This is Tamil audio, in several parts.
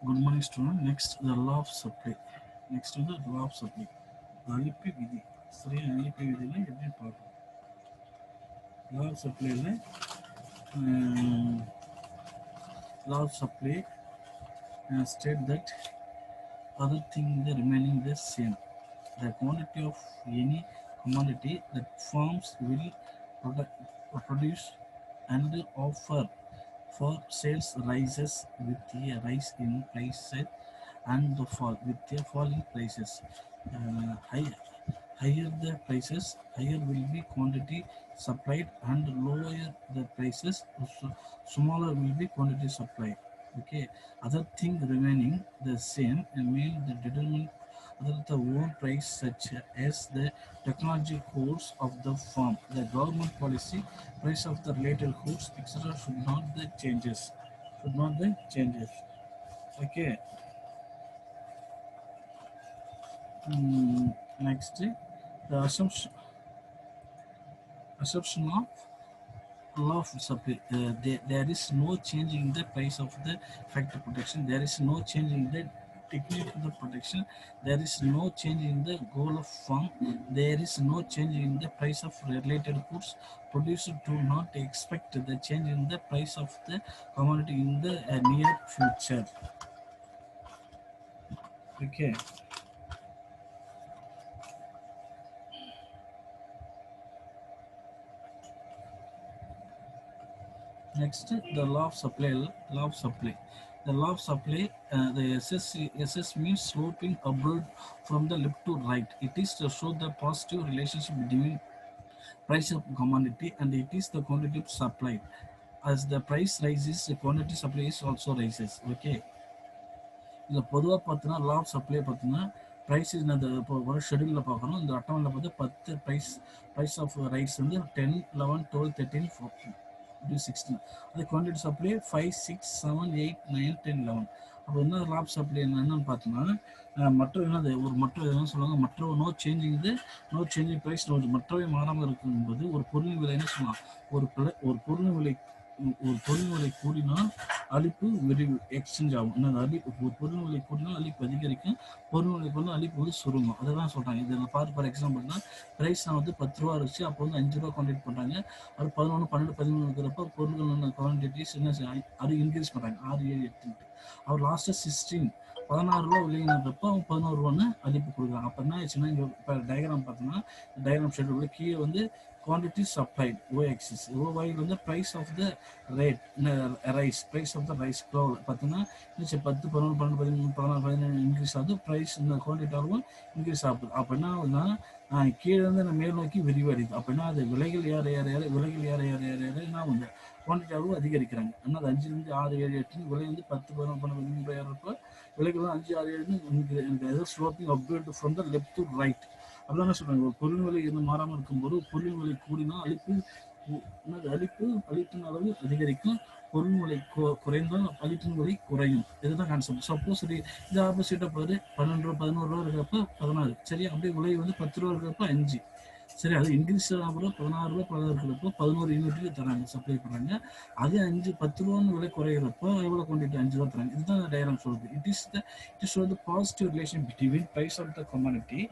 Good morning, student. Next, the law of supply. Next வந்து law of supply. அளிப்பு விதி. சரியா அளிப்பு விதியில எப்படி பார்ப்போம்? law of supplyல law of supply state that other thing the remaining the same. The quantity of any commodity that firms will produce and offer for sales rises with a rise in prices and the fall with the falling prices. Higher the prices, higher will be quantity supplied, and lower the prices, smaller will be quantity supplied. Okay, other thing remaining the same mean the determine other the own price such as the technology course of the firm, the government policy, price of the related goods, etc. should not the changes. Should not the changes. Okay. Next, the assumption of law of supply. There is no change in the price of the factor protection. There is no change in the technique of the protection. There is no change in the goal of firm. There is no change in the price of related goods. Producer do not expect the change in the price of the commodity in the near future. Okay. Next, the law of supply. Law of supply. The law of supply, the SS means sloping upward from the left to right. It is to show the positive relationship between price of commodity and it is the quantity supplied. As the price rises, the quantity supply is also rises. Okay. இதில் பொதுவாக பார்த்தோன்னா லா ஆஃப் சப்ளை பார்த்தோன்னா ப்ரைஸ் இந்த இப்போ ஒரு ஷெடியூலில் பார்க்கணும். இந்த அட்டவணையில் பார்த்து 10 ப்ரைஸ் ஆஃப் ரைஸ் வந்து 10, 11, 12, 13, 14, 16. அது குவான்டிட்டி சப்ளை 5, 6, 7, 8, 9, 10, 11. அப்போ என்ன லா ஆஃப் சப்ளை என்னன்னு பார்த்தோம்னா மற்ற என்னது ஒரு மற்ற என்ன சொல்லுவாங்க மற்ற நோ சேஞ்சிங் ப்ரைஸ் மற்றவை மாறாமல் இருக்கும்போது ஒரு பொருளின் விலை என்ன சொல்லலாம் ஒரு பொருளின் விலை கூடினால் அளிப்பு எக்ஸ்சேஞ்ச் ஆகும். என்னது ஒரு பொருள் விலை கூடினால் அளிப்பு அதிகரிக்கும், பொருள் விலை கூடினால் அளிப்பு வந்து சுருங்கும். அதை தான் சொல்கிறாங்க. இதில் ஃபார் எக்ஸாம்பிள்னா ப்ரைஸ் வந்து 10 ரூபா இருந்துச்சு, அப்போ வந்து 5 ரூபா குவான்டிட்டி பண்ணுறாங்க. அது 11, 12, 13 இருக்கிறப்ப பொருள்கள் குவான்டிட்டிஸ் என்ன அது இன்க்ரீஸ் பண்ணுறாங்க 6, 7, 8. அவர் லாஸ்ட்டாக 16 ரூபா விலைங்கிறப்ப அவங்க 11 ரூபான்னு அளிப்பு கொடுக்குறாங்க. அப்போ என்ன ஆச்சுன்னா இங்கே இப்போ டயக்ராம் பார்த்தோம்னா டயக்ராம் ஷெட்யூல் கீழே வந்து quantity supplied y-axis, y வந்து price of the rate rice, price of the rice flour பார்த்தீங்கன்னா 10, 11, 12, 13, 14, 15 இன்க்ரீஸ் ஆகுது. ப்ரைஸ் இந்த குவான்டிட்டி அளவும் இன்க்ரீஸ் ஆகுது. அப்போ என்ன ஆகுதுன்னா கீழே வந்து நம்ம மேல் நோக்கி விரிவடையுது. அப்போ என்ன அது விலைகள் ஏற என்ன ஆகுது குவான்டிட்டி அளவு அதிகரிக்கிறாங்க. ஆனால் அது 5, 6, 7, 8 விலை வந்து 10, 11, 12 ஏறப்போ விலைகள் 5, 6, 7 எனக்கு sloping upward from the left to right. அப்படிதான் சொல்றாங்க. ஒரு பொருள் விலை எதுவும் மாறாமல் இருக்கும்போது பொருள் விலை கூடினா அளிப்பின் அளவு அதிகரிக்கும், பொருள் விலை குறைந்தால் அளிப்பின் விலை குறையும். இதுதான் கான்செப்ட். சப்போஸ் இது ஆப்போசிட்டா பாரு 12 ரூபா 11 ரூபா இருக்கிறப்ப 16. சரி, அப்படியே விலை வந்து 10 ரூபா இருக்கிறப்ப 5. சரி, அது இன்க்ரீஸ் ஆகிறப்ப 16 ரூபா 16 இருக்கிறப்போ 11 யூனிட்டுக்கு தராங்க, சப்ளை பண்ணுறாங்க. அது 5, 10 ரூபான்னு விலை குறைகிறப்போ எவ்வளோ குவான்டிட்டி 5 ரூபா தராங்க. இதுதான் டயக்ராம் சொல்லுது. It is the positive relation between price of the commodity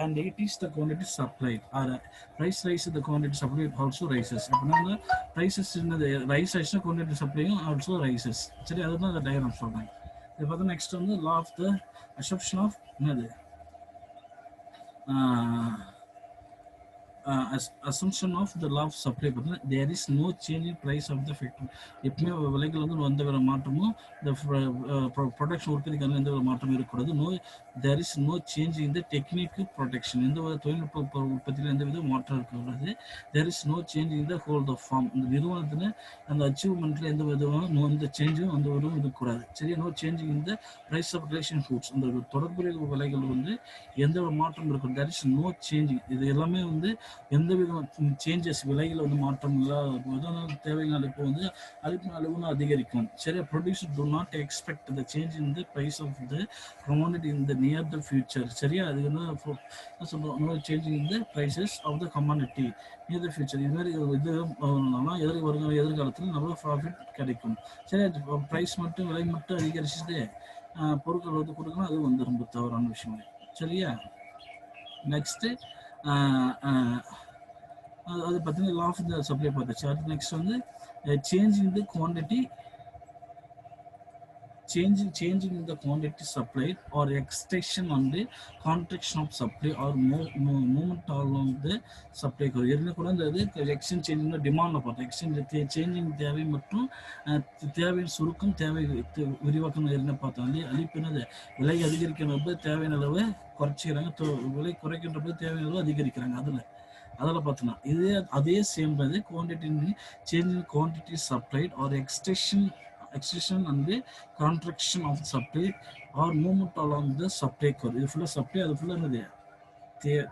and it is the quantity supplied. Or price rise, the quantity supplied also rises. அப்படின்னா prices என்னது ரைஸ் ஆயிடுச்சுன்னா quantity supplyயும் also rises. சரி, அதுதான் அந்த டயக்ராம் சொல்றாங்க. இது பார்த்தா நெக்ஸ்ட் வந்து law of the assumption of என்னது assumption of the law of supply. There is no change in price of the factor. எப்பவுமே விலைகள் வந்து எந்த ஒரு மாற்றமும் இந்த ப்ரொடக்ஷன் உற்பத்திக்கான எந்த ஒரு மாற்றமும் இருக்கக்கூடாது. there is no change in the technique protection. எந்த ஒரு தொழில்நுட்ப உற்பத்தியில் எந்த வித மாற்றம் இருக்கக்கூடாது. there is no change in the whole of firm. இந்த நிறுவனத்தில் அந்த அச்சீவ்மெண்ட்ல எந்த விதமும் எந்த சேஞ்சும் அந்த ஒரு இருக்கக்கூடாது. சரி, no change in the price of relation foods. இந்த தொடர்புடைய விலைகள் வந்து எந்த ஒரு மாற்றம் இருக்கும். there is no change. இது எல்லாமே வந்து எந்த விதமான சேஞ்சஸ் விலையில் வந்து மாற்றம் இல்லாத போது அந்த தேவையான அளிப்பு வந்து அளிப்பின் அளவுன்னு அதிகரிக்கும். சரியா, producer do not expect the change in the price of the commodity in the near the future. சரியா, அது என்ன சொல்றோம், no changing in the prices of the commodity near the future. இது மாதிரி இது எதிர்காலத்தில் நம்ம ப்ராஃபிட் கிடைக்கும். சரி, ப்ரைஸ் மட்டும் விலை மட்டும் அதிகரிச்சுட்டு பொருட்கள் வந்து கொடுக்கணும், அது வந்து ரொம்ப தவறான விஷயம். சரியா, நெக்ஸ்ட்டு அது பார்த்தீங்கன்னா லா ஆஃப் த சப்ளை பார்த்துச்சு. அது நெக்ஸ்ட் வந்து changing the quantity changing in the quantity supplied or extension on the contraction of supply or movement along the supply curve. ஏற்கனவே கூட இந்த எக்ஸ்சேஞ்ச் சேஞ்சிங் டிமாண்ட்ல பார்த்தோம். எக்ஸ்சேஞ்ச் சேஞ்சிங் தேவை மற்றும் தேவையின் சுருக்கம், தேவை விரிவாக்கம் ஏற்கனவே பார்த்தோம். அளிப்பு என்னது, விலை அதிகரிக்கின்ற போது தேவையான அளவு குறைச்சிக்கிறாங்க, விலை குறைக்கின்ற போது தேவையான அளவு அதிகரிக்கிறாங்க. அதில் பார்த்தோன்னா அதே சேம் அது quantity changing quantity supplied are extension and the contraction of the supply or movement along the supply curve. இது ஃபுல்லாக சப்ளை, அது ஃபுல்லாக என்னது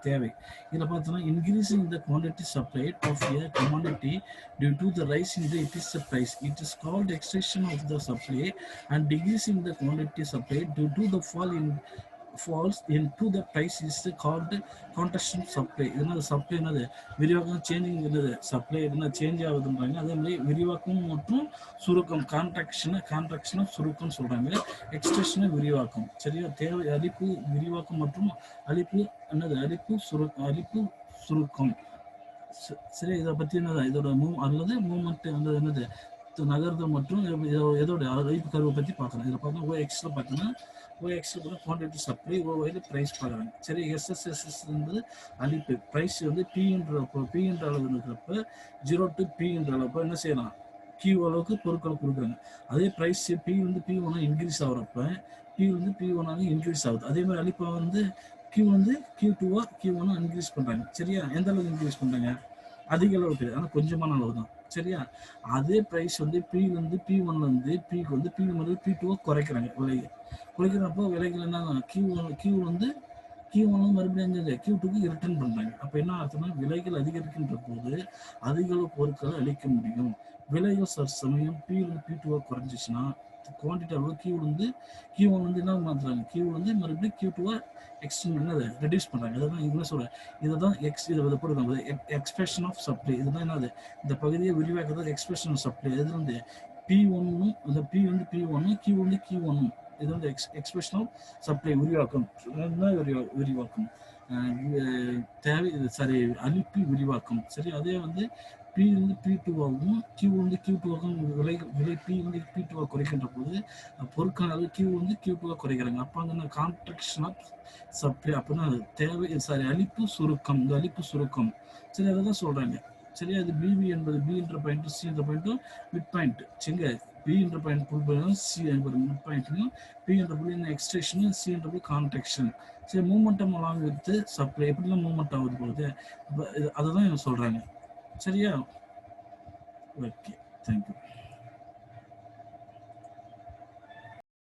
தேவை. இதில் பார்த்தோன்னா increasing the quantity supplied of a commodity due to the rise in the its price, it is called extension of the supply, and decreasing the quantity supplied due to the falls into the price is called contraction supply. என்னது சப்ளை, என்னது விரிவாக்கம், சேஞ்சிங் என்னது சப்ளை என்ன சேஞ்ச் ஆகுதுன்றாங்க. அதே மாதிரி விரிவாக்கம் மற்றும் சுருக்கம், கான்ட்ராக்ஷன் சுருக்கம் சொல்றாங்க, எக்ஸ்டென்ஷன் விரிவாக்கம். சரியா, தேவை அளிப்பு விரிவாக்கம் மற்றும் அளிப்பு அளிப்பு சுருக்கம். சரி, இதை பற்றி என்னது இதோட அல்லது மூவ்மெண்ட் என்னது நகர்தல் மற்றும் எதோட அளிப்பு கருவை பற்றி பார்க்கலாம். இதில் பார்த்தா OXல பார்த்தீங்கன்னா OXல கூட குவான்டிட்டி சப்ளை, OYல ப்ரைஸ் பார்க்குறாங்க. சரி, SSS வந்து அளிப்பு, ப்ரைஸ் வந்து P என்ற அளவு இருக்கிறப்ப 0 to P என்ற அளவுக்கு என்ன செய்யலாம், Q அளவுக்கு பொருட்களை கொடுக்குறாங்க. அதே ப்ரைஸ் P வந்து P1 இன்க்ரீஸ் ஆகிறப்ப P வந்து P1 இன்க்ரீஸ் ஆகுது. அதே மாதிரி அளிப்பை வந்து Q வந்து Q1 இன்க்ரீஸ் பண்ணுறாங்க. சரியா, எந்த அளவுக்கு இன்க்ரீஸ் பண்ணுறாங்க, அதிக அளவு கிடையாது, ஆனால் கொஞ்சமான அளவு தான். சரியா, அதே ப்ரைஸ் வந்து P1 வந்து Pக்கு வந்து P2 குறைக்கிறாங்க. குறைக்கிறப்போ விலைகள் என்ன, Q1 மறுபடியும் Q2க்கு ரிட்டர்ன் பண்ணுறாங்க. அப்போ என்ன அர்த்தம்னா, விலைகள் அதிகரிக்கின்ற போது அதிக அளவு பொருட்களை அளிக்க முடியும். விலைகள் சமயம் P2 குறைஞ்சிச்சுன்னா குவான்டிட்டி அளவு Q1 வந்து என்ன மாற்றுறாங்க, Q வந்து மறுபடியும் Q2 எக்ஸ்டெண்ட் என்னது ரெடியூஸ் பண்ணுறாங்க. அதுதான் என்ன சொல்கிறேன், இதுதான் இதை போடுறாங்க எக்ஸ்பிரஷன் ஆஃப் சப்ளை. இதுதான் என்னது, இந்த பகுதியை விரிவாக்குறது எக்ஸ்பிரஷன் ஆஃப் சப்ளை. இது வந்து P1 இந்த P வந்து P1 Q வந்து Q1, இது வந்து எக்ஸ்பிரஷன் ஆஃப் சப்ளை விரிவாக்கம். விரிவாக்கம் அளிப்பு விரிவாக்கம். சரி, அதே வந்து P வந்து P2ஆகவும் Q வந்து Q2ஆகவும் விலை P வந்து P2 குறைக்கின்ற போது பொருட்கள் அளவு Q வந்து Q2 குறைக்கிறாங்க. அப்போ அங்கே கான்ட்ராக்ஷன் ஆஃப் சப்ளை அப்படின்னா தேவை அளிப்பு சுருக்கம். இந்த அளிப்பு சுருக்கம் சரி, அதை தான் சொல்றாங்க. சரியா, இது பிபி என்பது B என்ற பாயிண்ட், C என்ற பாயிண்ட்டும் மிட் பாயிண்ட். சரிங்க, B என்ற பாயிண்ட் புல் C என்பது மிட் பாயிண்ட்லையும், P என்ற புள்ளி எக்ஸ்டென்ஷனும், C என்ற புள்ளி கான்ட்ராக்ஷன். சரி, மூமெண்டம் அலாங் வித் சப்ளை எப்படிலாம் மூவ்மெண்ட் ஆகுது போகுது, அதை தான் சொல்றாங்க. சரியா, ஓகே, தேங்க்யூ.